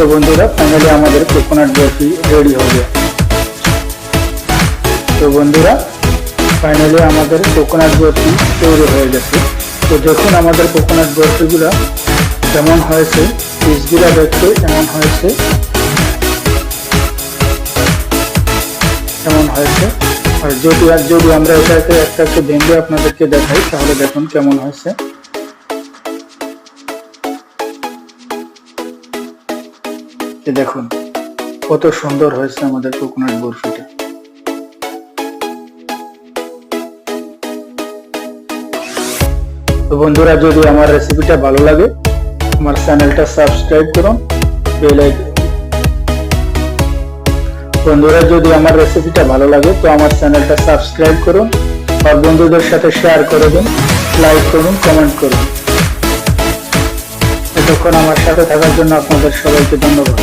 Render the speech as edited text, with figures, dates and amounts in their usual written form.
तो बंधुरा फाइनली हमारे कोकोनट बर्फी रेडी हो गया। तो बंधुरा फाइनली हमारे कोकोनट बर्फी तैयार हो गए। तो देखुन हमारे कोकोनट बर्फीगुला केमन हयेछे, पिसगुला देखते केमन हयेछे, केमन हयेछे। और যদি আমরা এটাকে একটা একটা ভেঙে আপনাদেরকে দেখাই তাহলে দেখুন কেমন হয়েছে। দেখুন কত সুন্দর হয়েছে আমাদের কোকোনাট বরফিটা। তো বন্ধুরা যদি আমার রেসিপিটা ভালো লাগে আমার চ্যানেলটা সাবস্ক্রাইব করুন, বেল আইকন। বন্ধুরা যদি আমার রেসিপিটা ভালো লাগে তো আমার চ্যানেলটা সাবস্ক্রাইব করুন আর বন্ধুদের সাথে শেয়ার করে দিন, লাইক করুন, কমেন্ট করুন। এতক্ষণ আমার সাথে থাকার জন্য আপনাদের সবাইকে ধন্যবাদ।